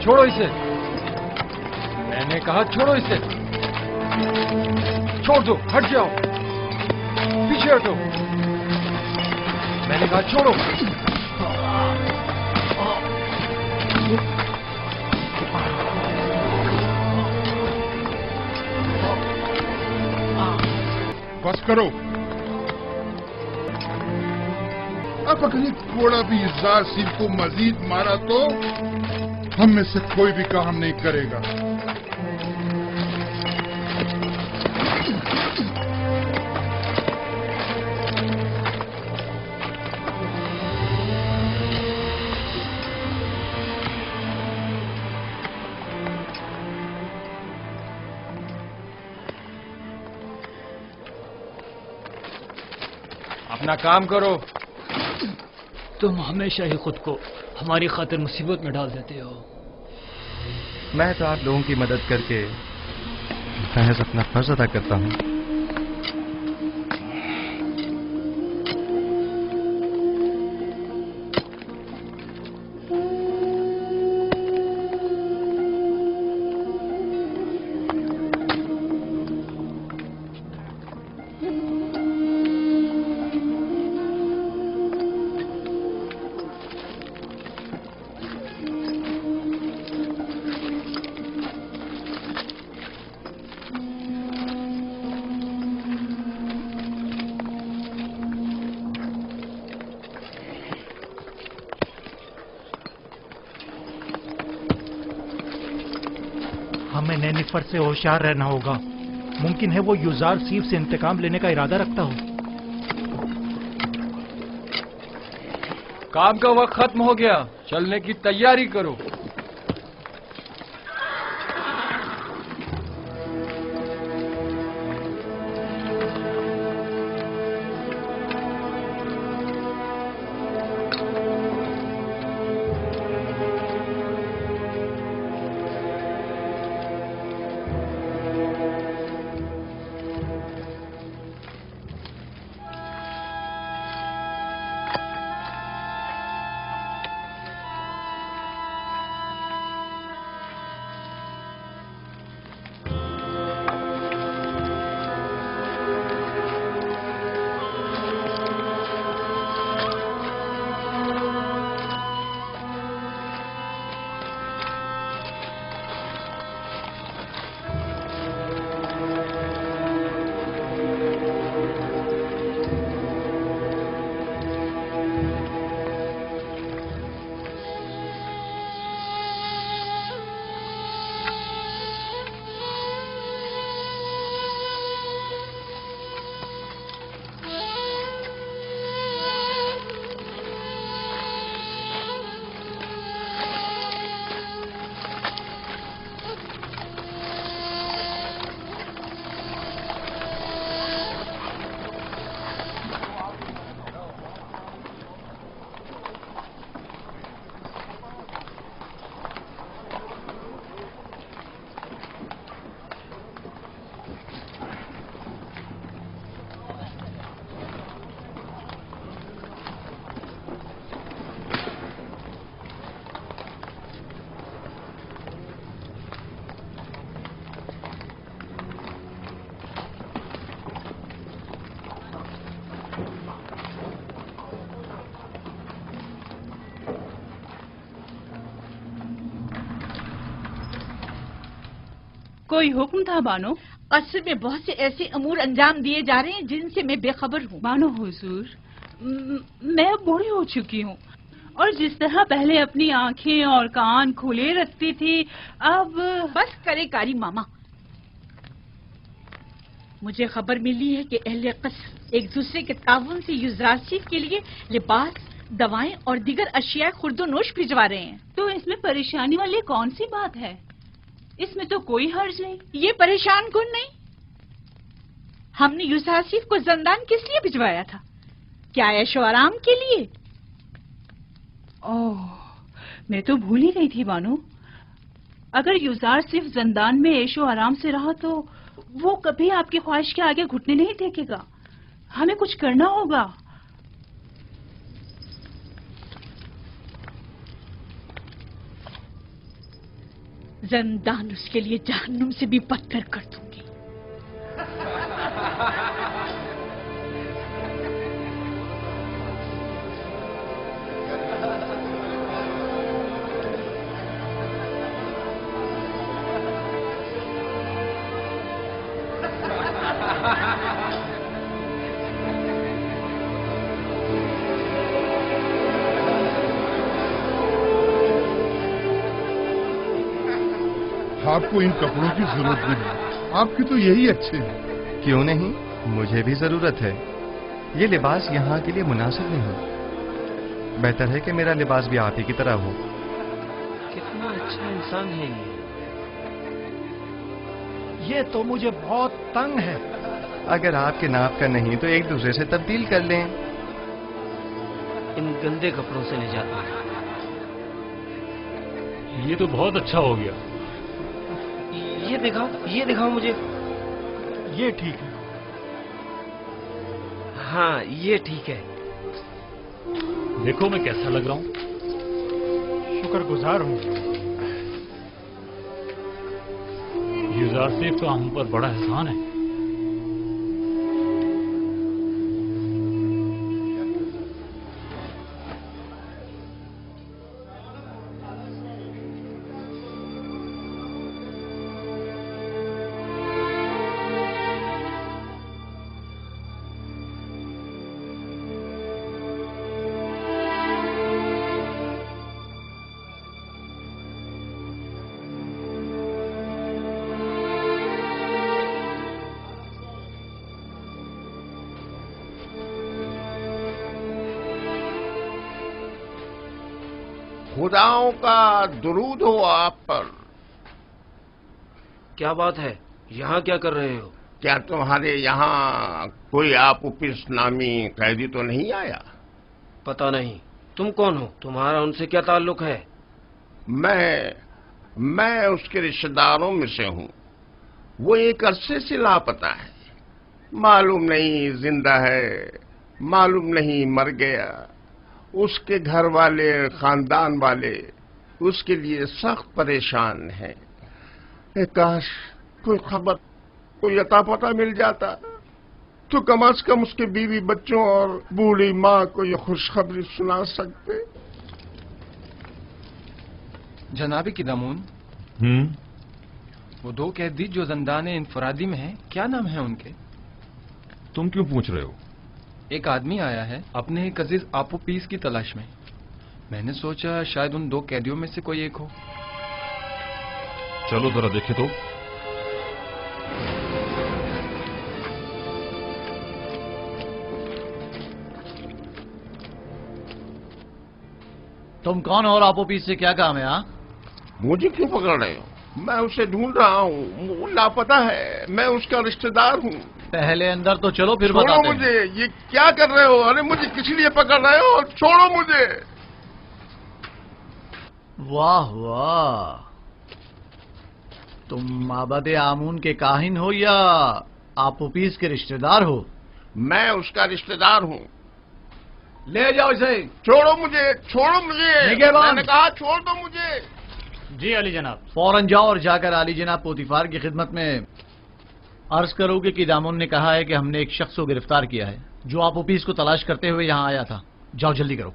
چھوڑو اسے، میں نے کہا چھوڑو اسے، چھوڑ دو، ہٹ جاؤ، پیچھے ہٹو، میں نے کہا چھوڑو۔ بس کرو، اب اگر یہ گھوڑا بھی یزدار سیف کو مزید مارا تو ہم میں سے کوئی بھی کام نہیں کرے گا۔ اپنا کام کرو۔ تم ہمیشہ ہی خود کو ہماری خاطر مصیبت میں ڈال دیتے ہو۔ میں تو آپ لوگوں کی مدد کر کے محض اپنا فرض ادا کرتا ہوں۔ ہمیں نینیفر سے ہوشیار رہنا ہوگا، ممکن ہے وہ یزدار سیف سے انتقام لینے کا ارادہ رکھتا ہو۔ کام کا وقت ختم ہو گیا، چلنے کی تیاری کرو۔ کوئی حکم تھا بانو؟ قصر میں بہت سے ایسے امور انجام دیے جا رہے ہیں جن سے میں بے خبر ہوں۔ بانو حضور، میں اب بوڑھی ہو چکی ہوں، اور جس طرح پہلے اپنی آنکھیں اور کان کھلے رکھتی تھی اب بس کرے کاری ماما۔ مجھے خبر ملی ہے کہ اہل قصر ایک دوسرے کے تعاون سے یزدار کے لیے لباس، دوائیں اور دیگر اشیاء خرد و نوش بھجوا رہے ہیں۔ تو اس میں پریشانی والی کون سی بات ہے؟ اس میں تو کوئی حرج نہیں۔ یہ پریشان کن نہیں، ہم نے یزدار کو زندان کس لیے بھجوایا تھا؟ کیا عیش و آرام کے لیے؟ اوہ، میں تو بھول ہی گئی تھی بانو۔ اگر یزدار صرف زندان میں عیش و آرام سے رہا تو وہ کبھی آپ کی خواہش کے آگے گھٹنے نہیں ٹیکے گا۔ ہمیں کچھ کرنا ہوگا۔ زندان اس کے لیے جہنم سے بھی بدتر کر دوں گی۔ آپ کو ان کپڑوں کی ضرورت نہیں، آپ کے تو یہی اچھے ہیں۔ کیوں نہیں؟ مجھے بھی ضرورت ہے۔ یہ لباس یہاں کے لیے مناسب نہیں۔ بہتر ہے کہ میرا لباس بھی آپ ہی کی طرح ہو۔ کتنا اچھا انسان ہے یہ تو مجھے بہت تنگ ہے۔ اگر آپ کے ناپ کا نہیں تو ایک دوسرے سے تبدیل کر لیں۔ ان گندے کپڑوں سے نجات ملے۔ یہ تو بہت اچھا ہو گیا۔ یہ دکھاؤ مجھے۔ یہ ٹھیک ہے۔ ہاں یہ ٹھیک ہے۔ دیکھو میں کیسا لگ رہا ہوں۔ شکر گزار ہوں۔ یوزار سیف کا ہم پر بڑا احسان ہے۔ خداؤں کا درود ہو آپ پر۔ کیا بات ہے؟ یہاں کیا کر رہے ہو؟ کیا تمہارے یہاں کوئی آپوپس نامی قیدی تو نہیں آیا؟ پتہ نہیں۔ تم کون ہو؟ تمہارا ان سے کیا تعلق ہے؟ میں اس کے رشتہ داروں میں سے ہوں۔ وہ ایک عرصے سے لاپتہ ہے۔ معلوم نہیں زندہ ہے، معلوم نہیں مر گیا۔ اس کے گھر والے، خاندان والے اس کے لیے سخت پریشان ہیں۔ کاش کوئی خبر، کوئی عطا پتہ مل جاتا تو کم از کم اس کے بیوی بچوں اور بوڑھی ماں کو یہ خوشخبری سنا سکتے۔ جناب قدامون، وہ دو قیدی جو زندان انفرادی میں ہیں، کیا نام ہے ان کے؟ تم کیوں پوچھ رہے ہو؟ ایک آدمی آیا ہے اپنے ایک عزیز آپوپیس کی تلاش میں۔ میں نے سوچا شاید ان دو قیدیوں میں سے کوئی ایک ہو۔ چلو ذرا دیکھیں تو۔ تم کون ہو اور آپوپیس سے کیا کام ہے؟ ہاں مجھے کیوں پکڑ رہے ہو؟ میں اسے ڈھونڈ رہا ہوں، وہ لاپتہ ہے، میں اس کا رشتہ دار ہوں۔ پہلے اندر تو چلو پھر چھوڑو بتاتے ہیں۔ مجھے، یہ کیا کر رہے ہو؟ ارے مجھے کس لیے پکڑ رہے ہو؟ چھوڑو مجھے۔ واہ واہ، تم معبد آمون کے کاہن ہو یا آپوپیس کے رشتہ دار ہو؟ میں اس کا رشتہ دار ہوں۔ لے جاؤ اسے۔ چھوڑو مجھے، چھوڑو مجھے، نگہبان۔ میں نے کہا چھوڑ دو مجھے۔ جی علی جناب۔ فوراً جاؤ اور جا کر علی جناب پوتیفار کی خدمت میں عرض کرو کہ قدامون نے کہا ہے کہ ہم نے ایک شخص کو گرفتار کیا ہے جو آپوپیس کو تلاش کرتے ہوئے یہاں آیا تھا۔ جاؤ جلدی کرو۔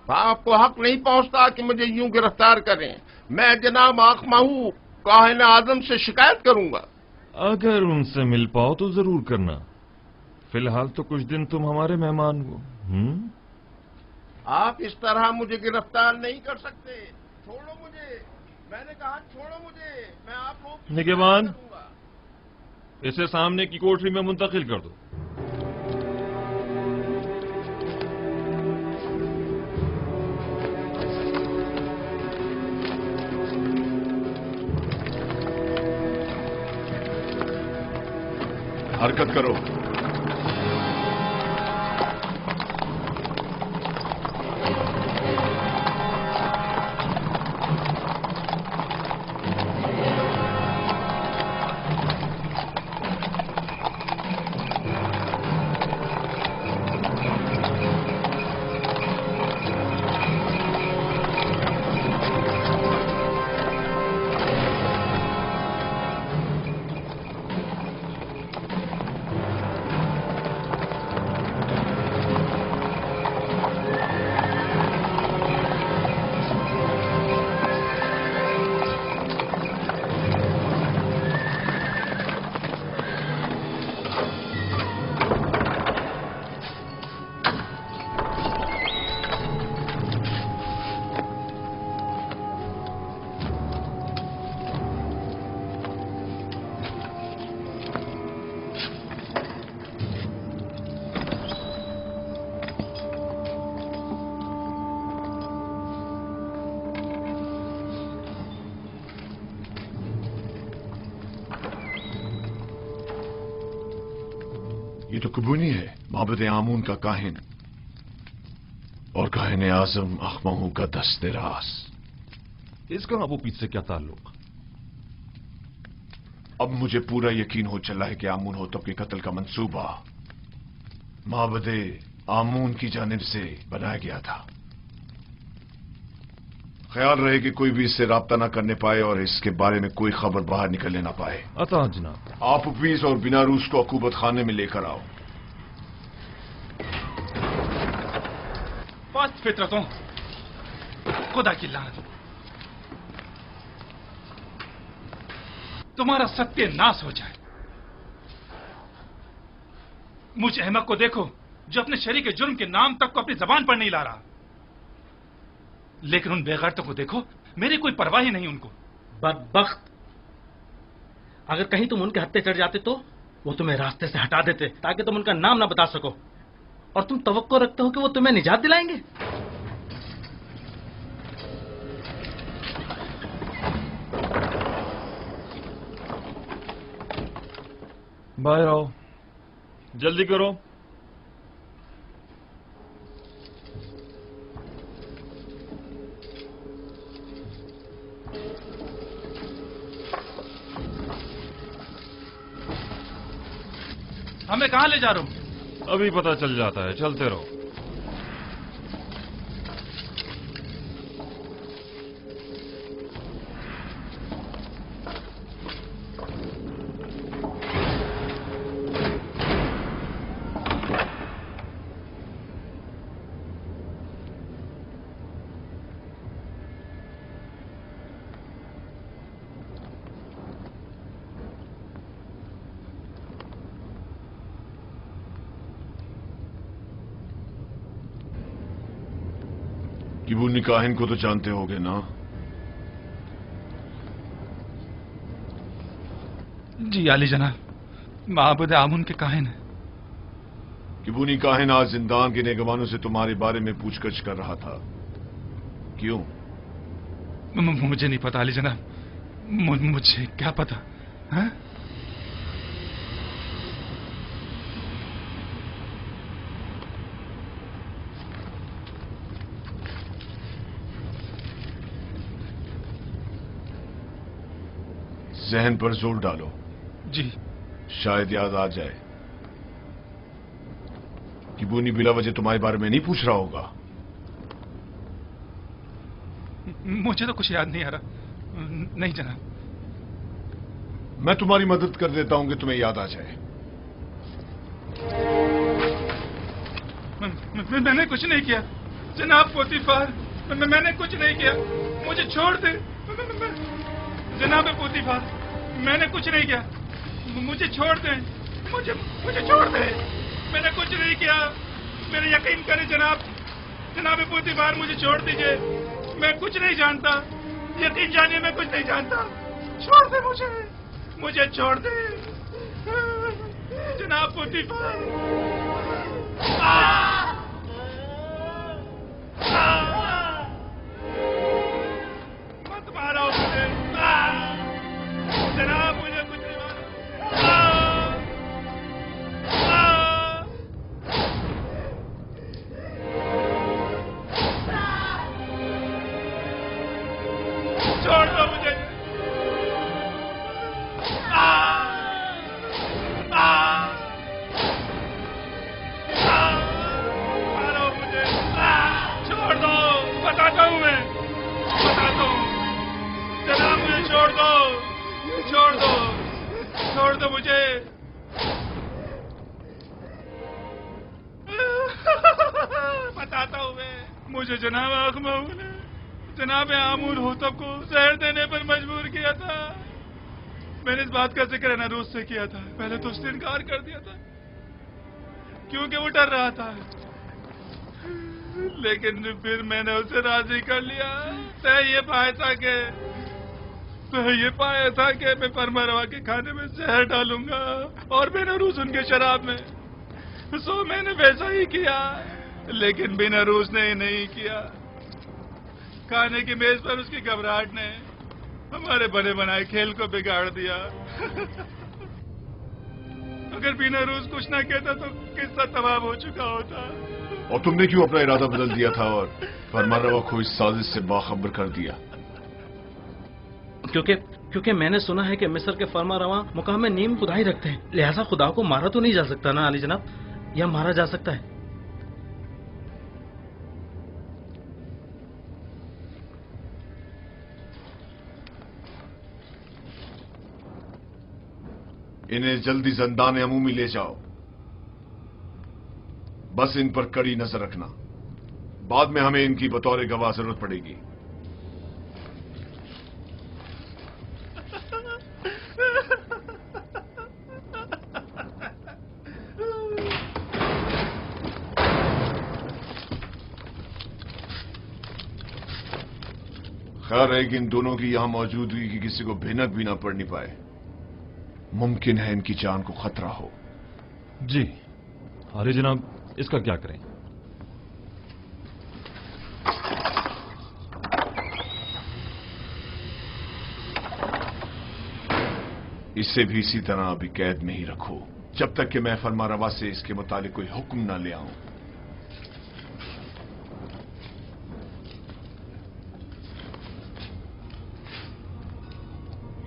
آپ کو حق نہیں پہنچتا کہ مجھے یوں گرفتار کریں۔ میں جناب آخ ماہو کاہن اعظم سے شکایت کروں گا۔ اگر ان سے مل پاؤ تو ضرور کرنا۔ فی الحال تو کچھ دن تم ہمارے مہمان ہو۔ آپ اس طرح مجھے گرفتار نہیں کر سکتے۔ چھوڑو مجھے، میں نے کہا چھوڑو مجھے، میں آپ کو نگہبان، اسے سامنے کی کوٹری میں منتقل کر دو۔ हरकत करो। ये तो कुबूनी है, माबद आमून का काहिन और काहिन आजम अखमहू का दस्ते रास। इसका अबू पीस से क्या ताल्लुक? अब मुझे पूरा यकीन हो चला है कि आमून होतब के कत्ल का मंसूबा माबद आमून की जानिब से बनाया गया था। ख्याल रहे कि कोई भी इससे राब्ता ना करने पाए और इसके बारे में कोई खबर बाहर निकलने ना पाए। अता जनाब। आप उपीस और बिना रूस को अकूबत खाने में लेकर आओ। पास्त फितरतों, खुदा की लानत, तुम्हारा सत्यानाश हो जाए। मुझ अहमक को देखो जो अपने शरीक के जुर्म के नाम तक को अपनी जबान पर नहीं ला रहा, लेकिन उन बेगैरतों को देखो, मेरी कोई परवाह ही नहीं उनको। बदबख्त, अगर कहीं तुम उनके हत्थे चढ़ जाते तो वो तुम्हें रास्ते से हटा देते ताकि तुम उनका नाम ना बता सको, और तुम तवक्को रखते हो कि वो तुम्हें निजात दिलाएंगे। बाहर आओ, जल्दी करो। हमें कहां ले जा रहे हो? अभी पता चल जाता है, चलते रहो। किबूनी काहिन को तो जानते होगे ना? जी आली जनाब, माबूद आमुन के काहिन है। किबूनी काहिन आज जिंदान के नेगवानों से तुम्हारे बारे में पूछगछ कर रहा था, क्यों? मुझे नहीं पता आली जनाब, मुझे क्या पता है? जहन पर जोर डालो। जी। शायद याद आ जाए। किबूनी बिला वजह तुम्हारे बारे में नहीं पूछ रहा होगा। मुझे तो कुछ याद नहीं आ रहा। नहीं जनाब। मैं तुम्हारी मदद कर देता हूं कि तुम्हें याद आ जाए। मैंने कुछ नहीं किया जनाब पोतीफार, मैंने कुछ नहीं किया, मुझे छोड़ दे जनाब पोतीफार, मैंने कुछ नहीं किया, मुझे छोड़ दे, मुझे छोड़ दे, मैंने कुछ नहीं किया, मेरे यकीन करें जनाब पोतीफार, मुझे छोड़ दीजिए, मैं कुछ नहीं जानता, यकीन जानिए मैं कुछ नहीं जानता, छोड़ दे मुझे छोड़ दे जनाब पोतीफार। मत मारो मुझे जनाब, मुझे कुछ नहीं मारो। छोड़ दो मुझे। बताता हूँ मैं, मुझे जनाब अखमाऊ ने जनाब आमूर होतब को जहर देने पर मजबूर किया था। मैंने इस बात का जिक्र नरूस से किया था, पहले तो उसने इनकार कर दिया था क्योंकि वो डर रहा था, लेकिन फिर मैंने उसे राजी कर लिया। तय ये पाया था कि मैं परमरवा के खाने में जहर डालूंगा और बेनरूस उनके शराब में। सो मैंने वैसा ही किया, लेकिन बेनरूस ने नहीं किया। खाने की मेज पर उसकी घबराहट ने हमारे बने बनाए खेल को बिगाड़ दिया। अगर बेनरूस कुछ ना कहता तो किस्सा तमाम हो चुका होता। और तुमने क्यों अपना इरादा बदल दिया था और फरमानरवा को इस साजिश से बाखबर कर दिया? क्योंकि मैंने सुना है कि मिस्र के फरमारवा मुकाम में नीम खुदा ही रखते हैं, लिहाजा खुदा को मारा तो नहीं जा सकता ना अली जनाब, या मारा जा सकता है? इन्हें जल्दी ज़िंदान अमूमी ले जाओ। बस इन पर कड़ी नजर रखना, बाद में हमें इनकी बतौर गवाह जरूरत पड़ेगी। खैर है कि इन दोनों की यहां मौजूदगी की किसी को भिनक भी ना पड़नी पाए। मुमकिन है इनकी जान को खतरा हो। जी अरे जनाब, इसका क्या करें? इसे भी इसी तरह अभी कैद में ही रखो, जब तक कि मैं फरमारवा से इसके मुतालिक कोई हुक्म ना ले आऊं।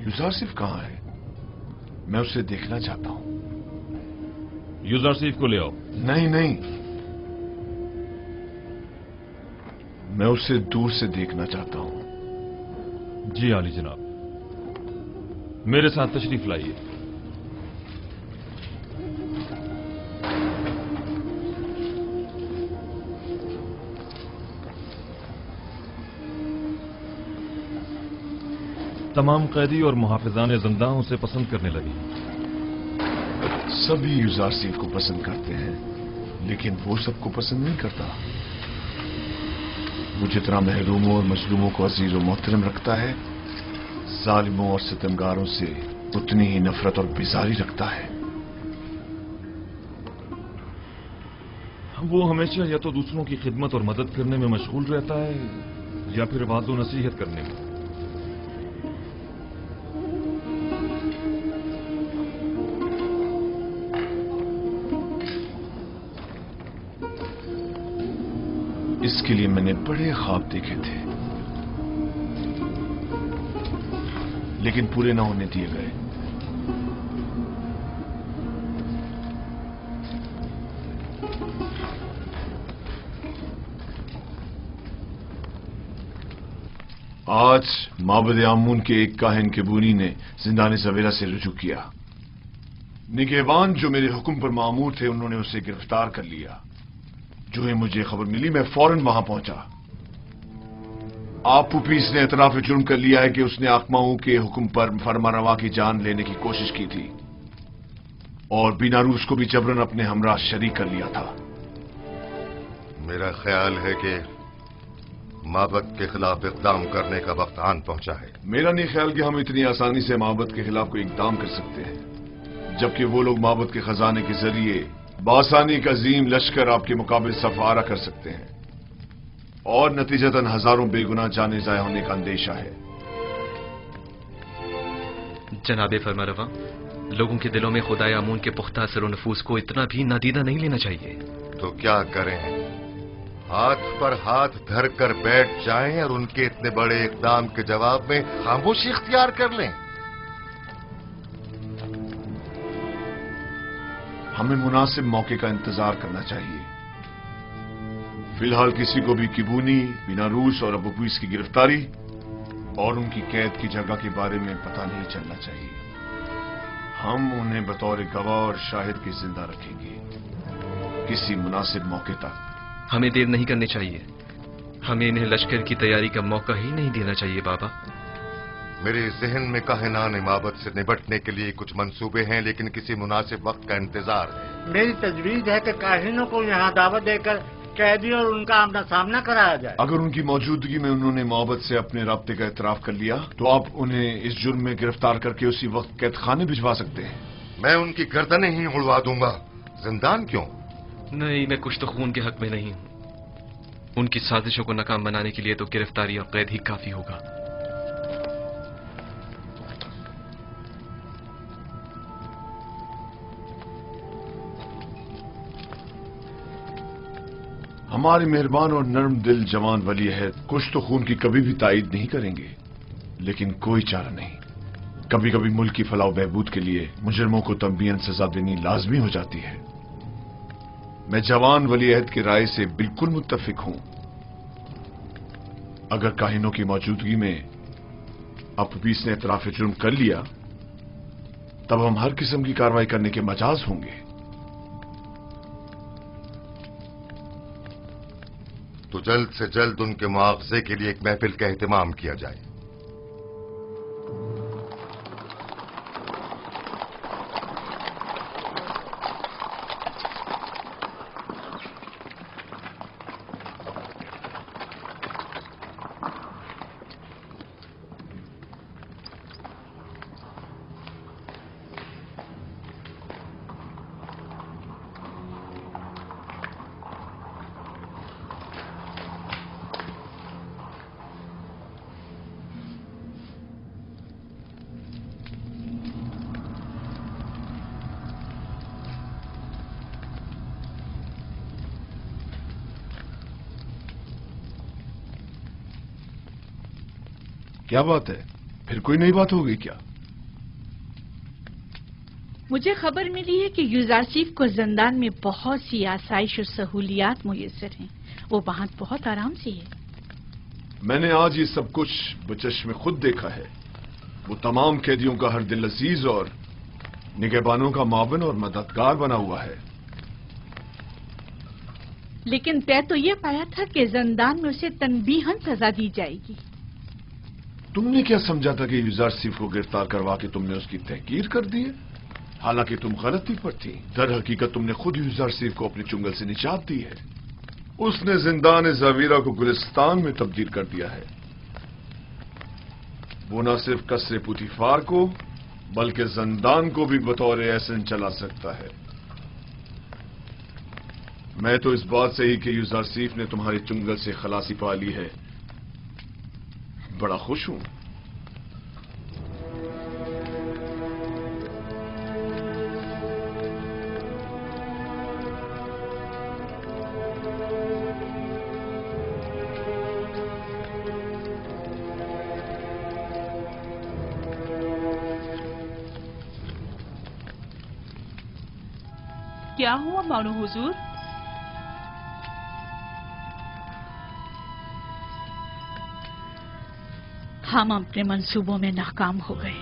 यूजारसिफ कहां है? मैं उसे देखना चाहता हूं। यूजारसिफ को ले आओ। नहीं नहीं, मैं उसे दूर से देखना चाहता हूं। जी आली जनाब, मेरे साथ तशरीफ लाइए। तमाम कैदी और मुहाफिजान ज़िंदा उसे पसंद करने लगे। सभी यूजारसिफ को पसंद करते हैं, लेकिन वो सबको पसंद नहीं करता। वो जितना महरूमों और मजलूमों को अजीज और मोहतरम रखता है, जालिमों और सितमगारों से उतनी ही नफरत और बेजारी रखता है। वो हमेशा या तो दूसरों की खिदमत और मदद करने में मशगूल रहता है या फिर वाज़ो नसीहत करने में। इसके लिए मैंने बड़े ख्वाब देखे थे, लेकिन पूरे ना होने दिए गए। आज माबद आमून के एक काहिन केबूनी ने जिंदान सवेरा से रुजू किया। निगहबान जो मेरे हुक्म पर मामूर थे, उन्होंने उसे गिरफ्तार कर लिया। जो ही मुझे खबर मिली, मैं फौरन वहां पहुंचा। आप पुपीस ने एतराफ जुर्म कर लिया है कि उसने आकमाऊ के हुक्म पर फरमारवा की जान लेने की कोशिश की थी और बीनारूस को भी जबरन अपने हमरा शरीक कर लिया था। मेरा ख्याल है कि माबद के खिलाफ इक़दाम करने का वक्त आन पहुंचा है। मेरा नहीं ख्याल कि हम इतनी आसानी से माबद के खिलाफ कोई इक़दाम कर सकते हैं, जबकि वो लोग माबद के खजाने के जरिए बासानी का अजीम लश्कर आपके मुकाबले सफारा कर सकते हैं और नतीजतन हजारों बेगुनाह जाने जाया होने का अंदेशा है। जनाबे फरमारवा, लोगों के दिलों में खुदाए आमून के पुख्ता असर नफूस को इतना भी नादीदा नहीं लेना चाहिए। तो क्या करें? हाथ पर हाथ धर कर बैठ जाएं और उनके इतने बड़े इक़दाम के जवाब में खामोशी इख्तियार कर लें? हमें मुनासिब मौके का इंतजार करना चाहिए। फिलहाल किसी को भी किबूनी, बीनारूस और अबूपीस की गिरफ्तारी और उनकी कैद की जगह के बारे में पता नहीं चलना चाहिए। हम उन्हें बतौर गवाह और शाहिद के जिंदा रखेंगे किसी मुनासिब मौके तक। हमें देर नहीं करनी चाहिए। हमें इन्हें लश्कर की तैयारी का मौका ही नहीं देना चाहिए बाबा। मेरे जहन में काहिनान इमामत से निपटने के लिए कुछ मंसूबे हैं, लेकिन किसी मुनासिब वक्त का इंतजार है। मेरी तजवीज है कि काहिनों को यहाँ दावत देकर कैदी और उनका आमना सामना कराया जाए। अगर उनकी मौजूदगी में उन्होंने मोहब्बत से अपने राब्ते का इतराफ कर लिया तो आप उन्हें इस जुर्म में गिरफ्तार करके उसी वक्त कैद खाने भिजवा सकते हैं। मैं उनकी गर्दनें ही उड़वा दूंगा, जिंदान क्यों? नहीं, मैं कुछ तो खून के हक में नहीं हूं। उनकी साजिशों को नाकाम बनाने के लिए तो गिरफ्तारी और कैद ही काफी होगा। हमारे मेहरबान और नर्म दिल जवान वली अहद कुछ तो खून की कभी भी तायीद नहीं करेंगे, लेकिन कोई चारा नहीं। कभी कभी मुल्क की फलाह बहबूद के लिए मुजरमों को तंबीहन सजा देनी लाजमी हो जाती है। मैं जवान वली अहद की राय से बिल्कुल मुत्तफिक हूं। अगर काहिनों की मौजूदगी में अपबीस ने इतराफ जुर्म कर लिया तब हम हर किस्म की कार्रवाई करने के मजाज होंगे। तो जल्द से जल्द उनके मुआवजे के लिए एक महफिल का एहतमाम किया जाए। क्या बात है, फिर कोई नई बात हो गई क्या? मुझे खबर मिली है कि यूजारसीफ को जिंदान में बहुत सी आसाइश और सहूलियात मुयस्सर हैं। वो वहां बहुत आराम से है। मैंने आज ये सब कुछ बचश्मे खुद देखा है। वो तमाम कैदियों का हर दिल अजीज और निगहबानों का मावन और मददगार बना हुआ है। लेकिन तय तो ये पाया था कि जिंदान में उसे तनबीहन सजा दी जाएगी। तुमने क्या समझा था कि यूजारसीफ को गिरफ्तार करवा के तुमने उसकी तहकीर कर दी है? हालांकि तुम गलती पर थी। दर हकीकत तुमने खुद यूजारसीफ को अपने चुंगल से निजात दी है। उसने जिंदान ज़ावीरा को गुलिस्तान में तब्दील कर दिया है। वो न सिर्फ कसरे पुतीफार को बल्कि जिंदान को भी बतौर एहसन चला सकता है। मैं तो इस बात से ही कि यूजारसीफ ने तुम्हारे चुंगल से खलासी पा ली है बड़ा खुश हूं। क्या हुआ मानो हुजूर? हम अपने मंसूबों में नाकाम हो गए।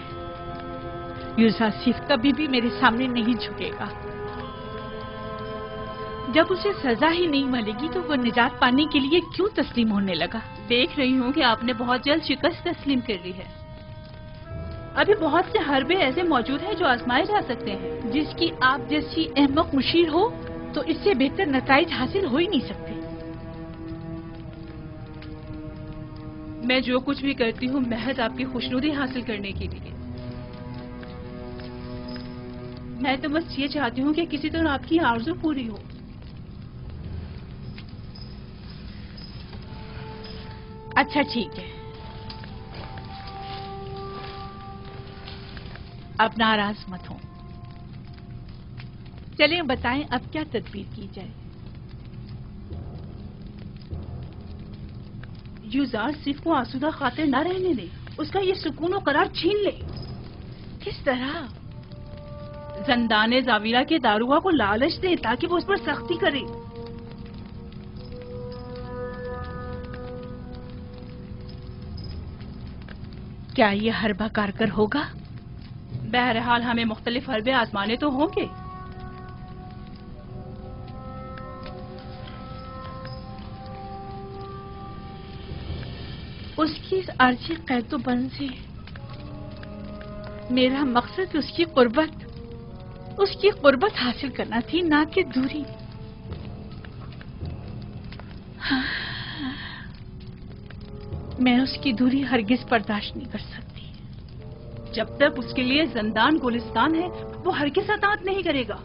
यूजारसीफ कभी भी मेरे सामने नहीं झुकेगा। जब उसे सजा ही नहीं मिलेगी तो वो निजात पाने के लिए क्यों तस्लीम होने लगा? देख रही हूँ कि आपने बहुत जल्द शिकस्त तस्लीम कर ली है। अभी बहुत से हरबे ऐसे मौजूद हैं जो आजमाए जा सकते हैं। जिसकी आप जैसी अहमक मुशीर हो तो इससे बेहतर नताइज हासिल हो ही नहीं सकते। मैं जो कुछ भी करती हूँ महज आपकी खुशनुदी हासिल करने के लिए। मैं तो बस ये चाहती हूँ कि किसी तरह आपकी आरज़ू पूरी हो। अच्छा ठीक है, अब नाराज मत हो। चलिए बताएं अब क्या तदबीर की जाए। यूजारसीफ को आसूदा खातिर न रहने दे, उसका ये सुकून और करार छीन ले। किस तरह? जिंदान ज़ावीरा के दारुआ को लालच दे ताकि वो उस पर सख्ती करे। क्या ये हरबा कारगर होगा? बहरहाल हमें मुख्तलिफ हरबे आजमाने तो होंगे। उसकी इस आर्जी कैदोबंद से मेरा मकसद उसकी कुर्बत हासिल करना थी, ना कि दूरी। मैं उसकी दूरी हरगिज बर्दाश्त नहीं कर सकती। जब तक उसके लिए जिंदान गुलिस्तान है वो हरगिज अतात नहीं करेगा।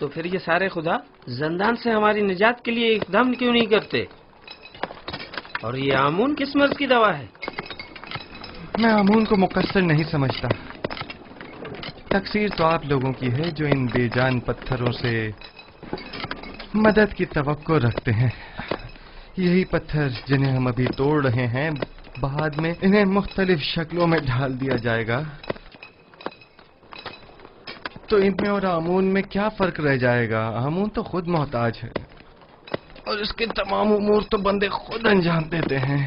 तो फिर ये सारे खुदा जिंदान से हमारी निजात के लिए इकदाम क्यों नहीं करते? और ये आमून किस मर्ज की दवा है? मैं आमून को मुकस्सर नहीं समझता। तकसीर तो आप लोगों की है जो इन बेजान पत्थरों से मदद की तवक्को रखते हैं। यही पत्थर जिन्हें हम अभी तोड़ रहे हैं, बाद में इन्हें मुख्तलिफ शक्लों में ढाल दिया जाएगा, तो इनमें और आमून में क्या फर्क रह जाएगा? आमून तो खुद मोहताज है और इसके तमाम उमूर तो बंदे खुद अंजाम देते हैं।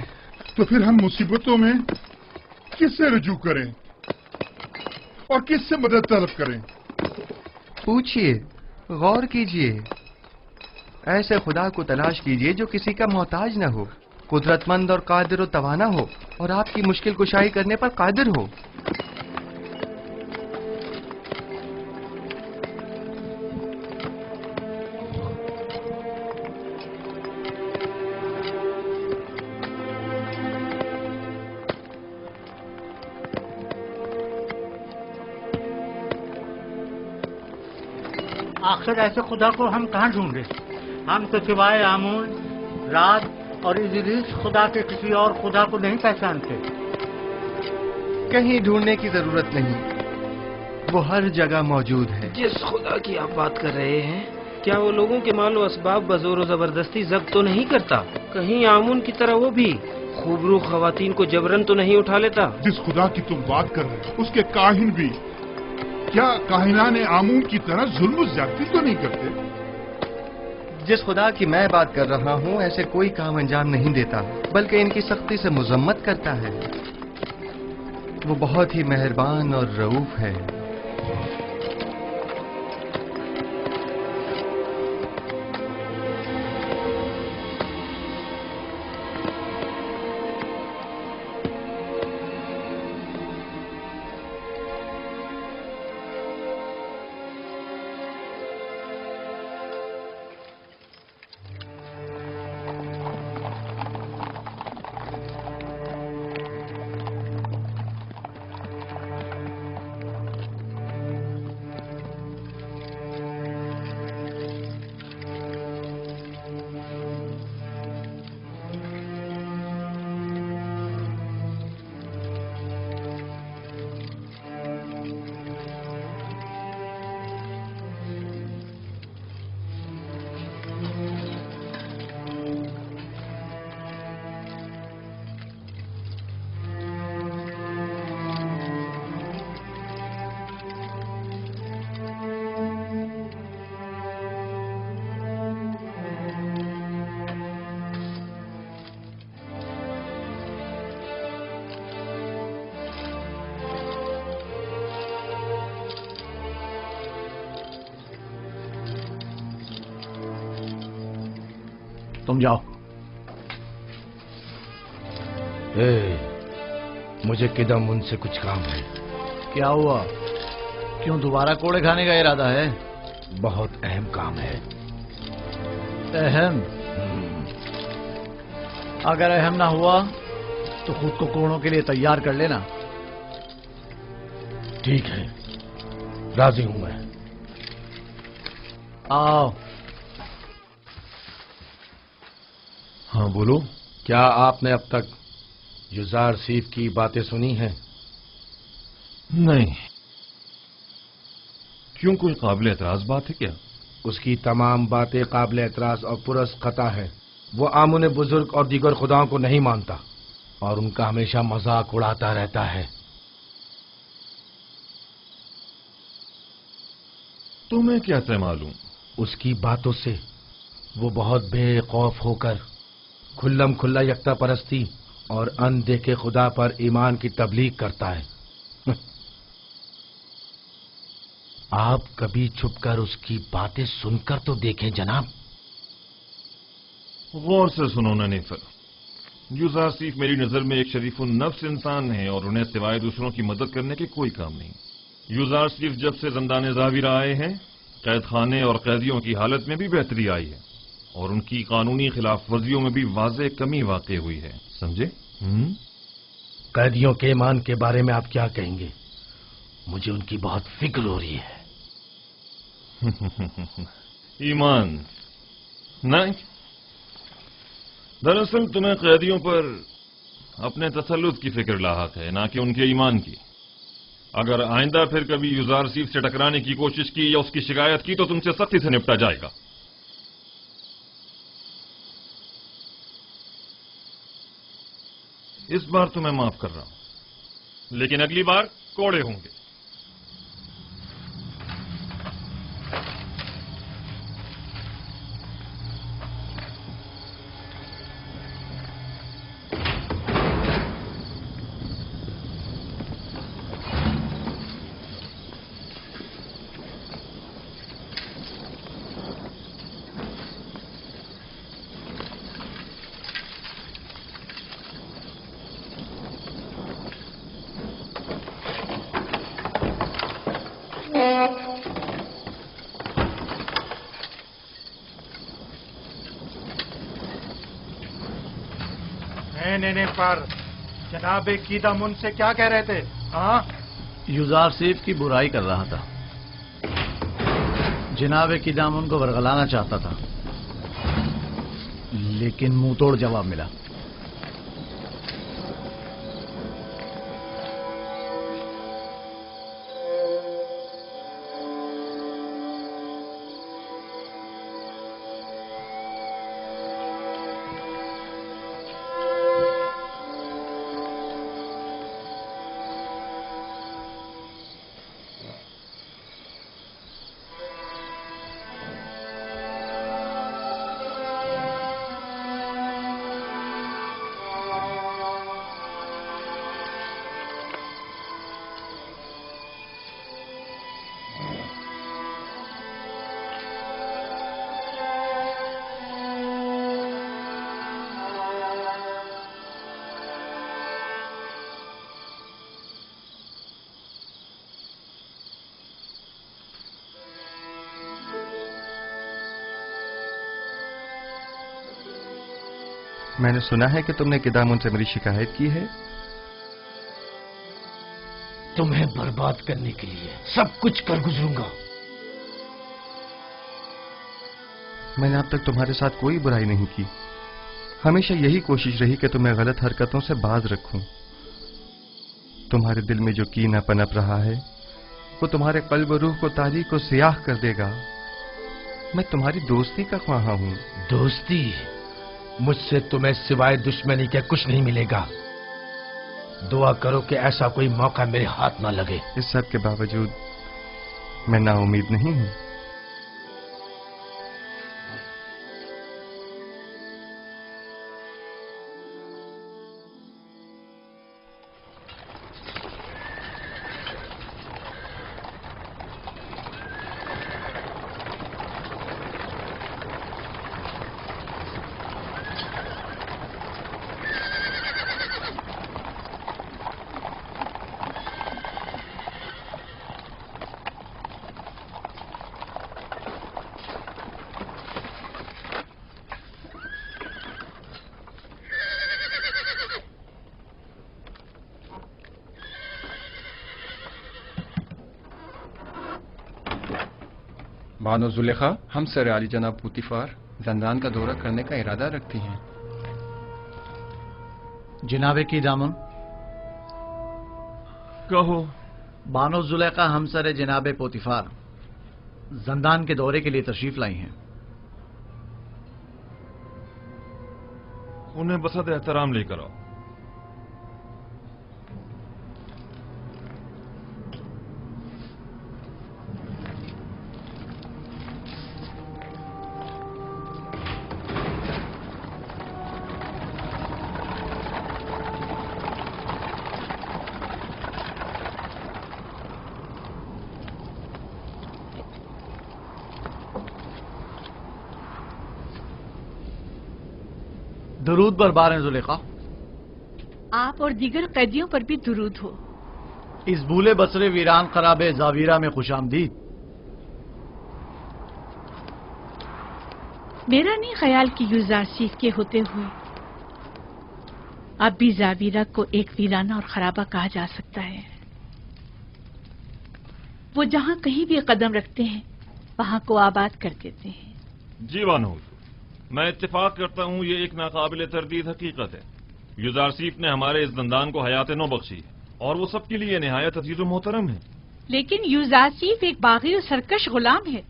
तो फिर हम मुसीबतों में किससे रुजू करें और किससे मदद तलब करें? पूछिए, गौर कीजिए, ऐसे खुदा को तलाश कीजिए जो किसी का मोहताज न हो, कुदरतमंद और कादिर व तवाना हो और आपकी मुश्किल कुशाई करने पर कादिर हो। आखिर ऐसे खुदा को हम कहाँ ढूंढे? हम तो सिवाय आमून, राज और इजरीस खुदा के किसी और खुदा को नहीं पहचानते। कहीं ढूंढने की जरूरत नहीं, वो हर जगह मौजूद है। जिस खुदा की आप बात कर रहे हैं, क्या वो लोगों के मालो असबाब बजोर जबरदस्ती जब्त तो नहीं करता? कहीं आमून की तरह वो भी खूबरू खवातीन को जबरन तो नहीं उठा लेता? जिस खुदा की तुम बात कर रहे हो, उसके काहिन भी क्या काहिनान आमून की तरह जुल्म ज्यादती तो नहीं करते? जिस खुदा की मैं बात कर रहा हूँ ऐसे कोई काम अंजाम नहीं देता, बल्कि इनकी सख्ती से मुजम्मत करता है। वो बहुत ही मेहरबान और रऊफ है। तुम जाओ। मुझे किदम उनसे कुछ काम है। क्या हुआ? क्यों दोबारा कोड़े खाने का इरादा है? बहुत अहम काम है। अहम? अगर अहम ना हुआ तो खुद को कोड़ों के लिए तैयार कर लेना। ठीक है, राजी हूं मैं। आओ। हाँ बोलो। क्या आपने अब तक युजार सीफ की बातें सुनी हैं? नहीं। क्यों, कोई काबिल एतराज बात है क्या? उसकी तमाम बातें काबिल एतराज और पुरस खता है। वो आमुन बुजुर्ग और दीगर खुदाओं को नहीं मानता और उनका हमेशा मजाक उड़ाता रहता है। तुम्हें कैसे मालूम? उसकी बातों से वो बहुत बेखौफ होकर खुल्लम खुल्ला यकता परस्ती और अनदेखे खुदा पर ईमान की तबलीग करता है। आप कभी छुपकर उसकी बातें सुनकर तो देखें जनाब। गौर से सुनो ननीफर, यूज़ार सिर्फ मेरी नजर में एक शरीफुन नफ्स इंसान है और उन्हें सिवाय दूसरों की मदद करने के कोई काम नहीं। यूज़ार सिर्फ जब से ज़िंदाने ज़ाहिर आए हैं, कैद खाने और कैदियों की हालत में भी बेहतरी आई है और उनकी कानूनी खिलाफ वर्जियों में भी वाज़े कमी वाक़ई हुई है। समझे? कैदियों के ईमान के बारे में आप क्या कहेंगे? मुझे उनकी बहुत फिक्र हो रही है। ईमान नहीं, दरअसल तुम्हें कैदियों पर अपने तसल्लुत की फिक्र लाहक है, ना कि उनके ईमान की। अगर आइंदा फिर कभी यूज़ार सीफ से टकराने की कोशिश की या उसकी शिकायत की तो तुमसे सख्ती से निपटा जाएगा। इस बार तो मैं माफ कर रहा हूं, लेकिन अगली बार कोड़े होंगे। नहीं पर जनाब कीदामुन से क्या कह रहे थे? हाँ, यूज़ार सीफ की बुराई कर रहा था। जनाब कीदामुन को वरगलाना चाहता था, लेकिन मुंह तोड़ जवाब मिला। मैंने सुना है कि तुमने किदामुन से मेरी शिकायत की है। तुम्हें बर्बाद करने के लिए सब कुछ कर गुजरूंगा। मैंने अब तक तुम्हारे साथ कोई बुराई नहीं की। हमेशा यही कोशिश रही कि तुम्हें गलत हरकतों से बाज रखूं। तुम्हारे दिल में जो कीना पनप रहा है वो तुम्हारे कल्ब रूह को तारीक और सियाह कर देगा। मैं तुम्हारी दोस्ती का ख्वाहा हूं। दोस्ती? मुझसे तुम्हें सिवाय दुश्मनी के कुछ नहीं मिलेगा। दुआ करो कि ऐसा कोई मौका मेरे हाथ ना लगे। इस सब के बावजूद मैं नाउमीद नहीं हूं। बानो जुलेखा, हम सर आली जनाब पुतिफार जंदान का दौरा करने का इरादा रखती हैं। जनाबे की दामन कहो। बानो जुलेखा हमसर जनाबे पोतिफार जंदान के दौरे के लिए तशरीफ लाई हैं। उन्हें बसत एहतराम लेकर आओ। درود بربار ہیں زلیخا. آپ اور دیگر قیدیوں پر بھی درود ہو. اس بھولے بسرے ویران خراب زاویرہ میں خوش آمدید. میرا نہیں خیال کہ یوزارسیف کے ہوتے ہوئے اب بھی زاویرہ کو ایک ویرانہ اور خرابہ کہا جا سکتا ہے. وہ جہاں کہیں بھی قدم رکھتے ہیں وہاں کو آباد کر دیتے ہیں. جی بانو، میں اتفاق کرتا ہوں یہ ایک ناقابل تردید حقیقت ہے. یوزارسیف نے ہمارے اس زندان کو حیات نو بخشی ہے اور وہ سب کے لیے نہایت عزیز و محترم ہے. لیکن یوزارسیف ایک باغی اور سرکش غلام ہے.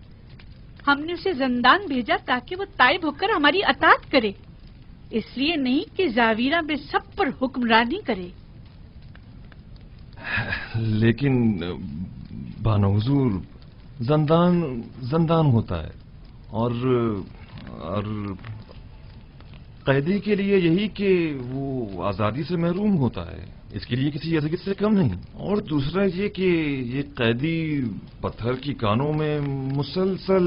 ہم نے اسے زندان بھیجا تاکہ وہ تائب ہو کر ہماری اطاعت کرے، اس لیے نہیں کہ زاویرہ میں سب پر حکمرانی کرے. لیکن بانو حضور، زندان ہوتا ہے اور قیدی کے لیے یہی کہ وہ آزادی سے محروم ہوتا ہے، اس کے لیے کسی اذیت سے کم نہیں. اور دوسرا یہ کہ یہ قیدی پتھر کی کانوں میں مسلسل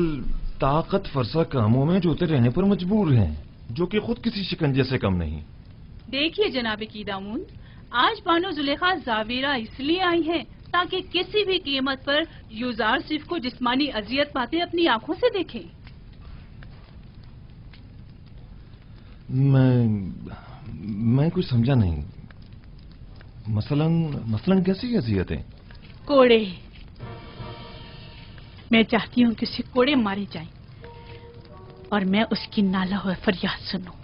طاقت فرسا کاموں میں جوتے رہنے پر مجبور ہیں، جو کہ خود کسی شکنجے سے کم نہیں. دیکھیے جناب قیدامون، آج بانو زلیخا زاویرہ اس لیے آئی ہیں تاکہ کسی بھی قیمت پر یوزارسیف کو جسمانی اذیت پاتے اپنی آنکھوں سے دیکھیں. میں کچھ سمجھا نہیں. مثلاً کیسی اذیتیں؟ کوڑے. میں چاہتی ہوں کہ اسے کوڑے مارے جائیں اور میں اس کی نالہ و فریاد سنوں.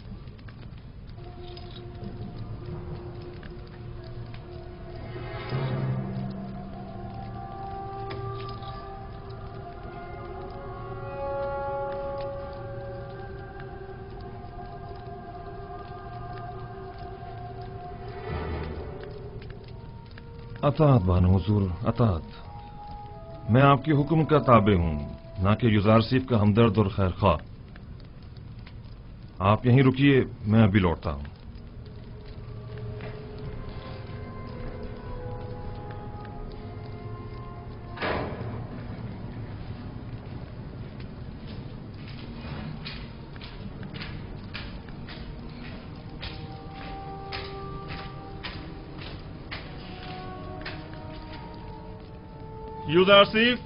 اطاعت بانو حضور، اطاعت. میں آپ کے حکم کا تابع ہوں، نہ کہ یوزارسیف کا ہمدرد اور خیر خواہ. آپ یہیں رکیے، میں ابھی لوٹتا ہوں. یوزارسیف،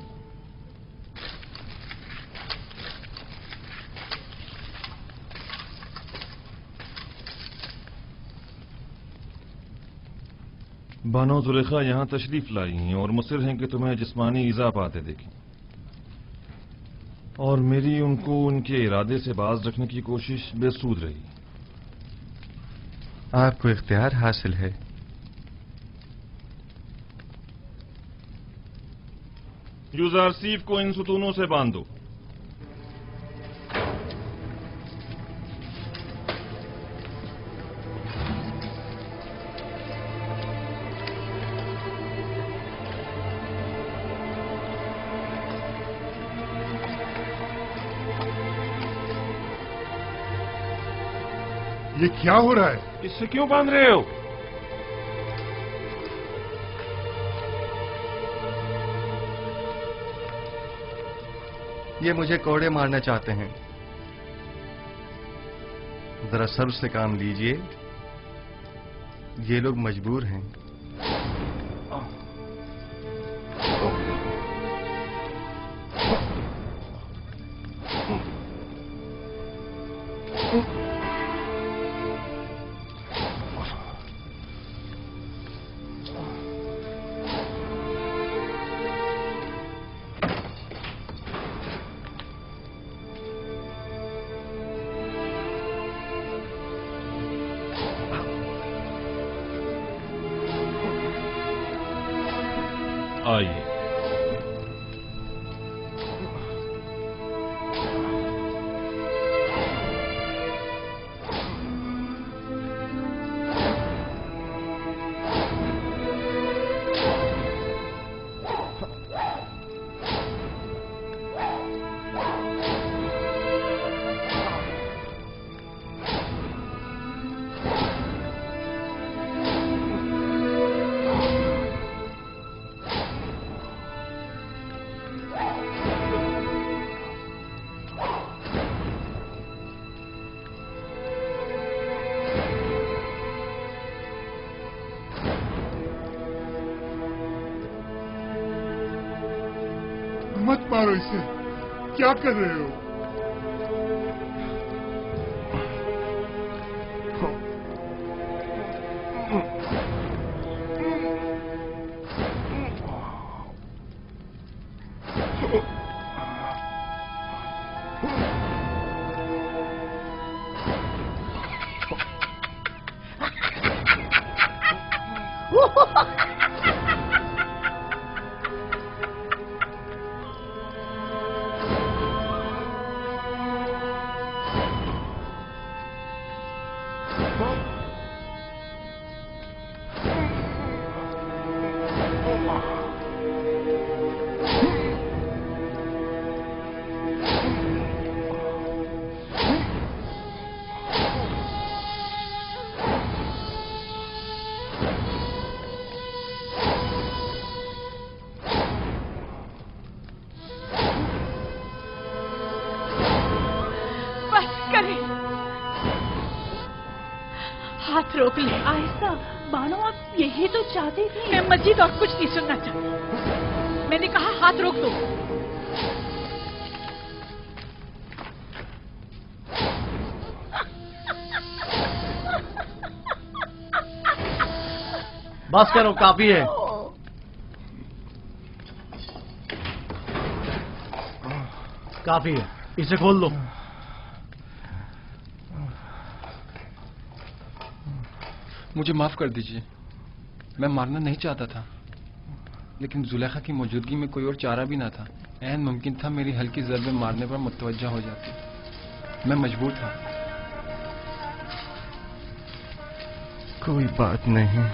بانو زلیخا یہاں تشریف لائی ہیں اور مصر ہیں کہ تمہیں جسمانی ایذا پاتے دیکھیں، اور میری ان کو ان کے ارادے سے باز رکھنے کی کوشش بے سود رہی. آپ کو اختیار حاصل ہے. یوزارسیف کو ان ستونوں سے باندھو. یہ کیا ہو رہا ہے؟ اس سے کیوں باندھ رہے ہو؟ یہ مجھے کوڑے مارنا چاہتے ہیں. ذرا صبر سے کام لیجئے، یہ لوگ مجبور ہیں. آئیے. मत मारो इसे, क्या कर रहे हो? हाथ रोक ले। आहिस्ता, बानो आप यही तो चाहते थे। मैं मजीद और कुछ नहीं सुनना चाहती। मैंने कहा हाथ रोक दो। बस करो, काफी है। काफी है, इसे खोल दो। मुझे माफ कर दीजिए, मैं मारना नहीं चाहता था, लेकिन जुलेखा की मौजूदगी में कोई और चारा भी ना था। ऐन मुमकिन था मेरी हल्की ज़रबे मारने पर मुतवज्जा हो जाती। मैं मजबूर था। कोई बात नहीं।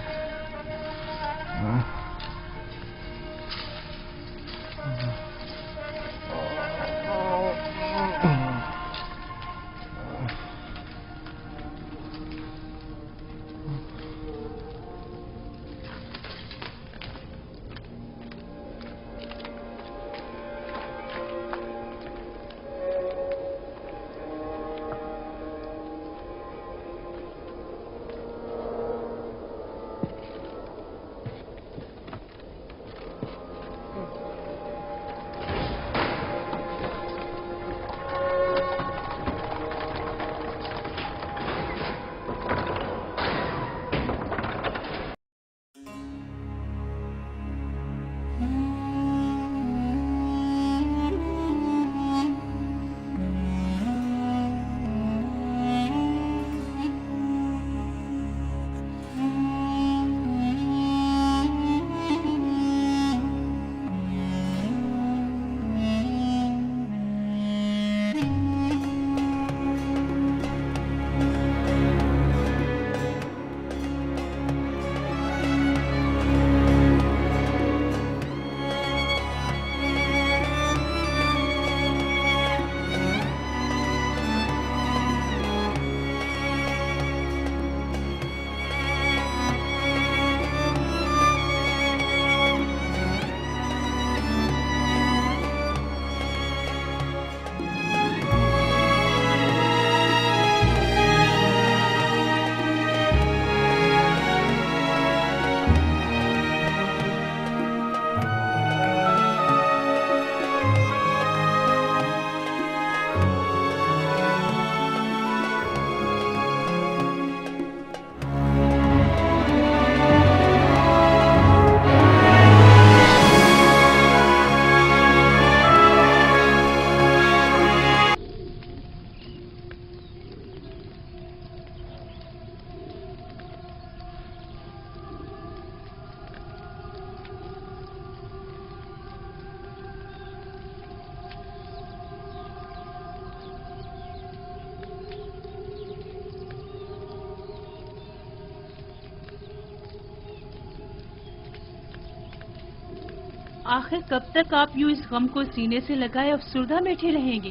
आखिर कब तक आप यूं इस गम को सीने से लगाए अफसुर्दा बैठे रहेंगे?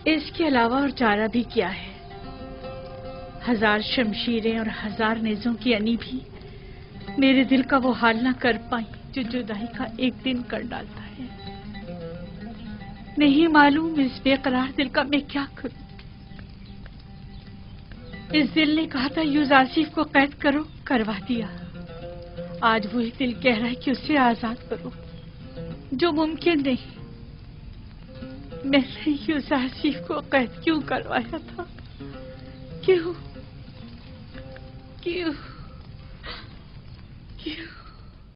इसके अलावा और चारा भी क्या है? हजार शमशीरें और हजार नेजों की अनी भी मेरे दिल का वो हाल ना कर पाई जो जुदाई का एक दिन कर डालता है। नहीं मालूम इस बेकरार दिल का मैं क्या करूं। इस दिल ने कहा था यूज आसिफ को कैद करो, करवा दिया। आज वही दिल कह रहा है कि उसे आजाद करो। जो मुमकिन नहीं। मैंने यूजारसीफ को कैद क्यों करवाया था? क्यों क्यों क्यों?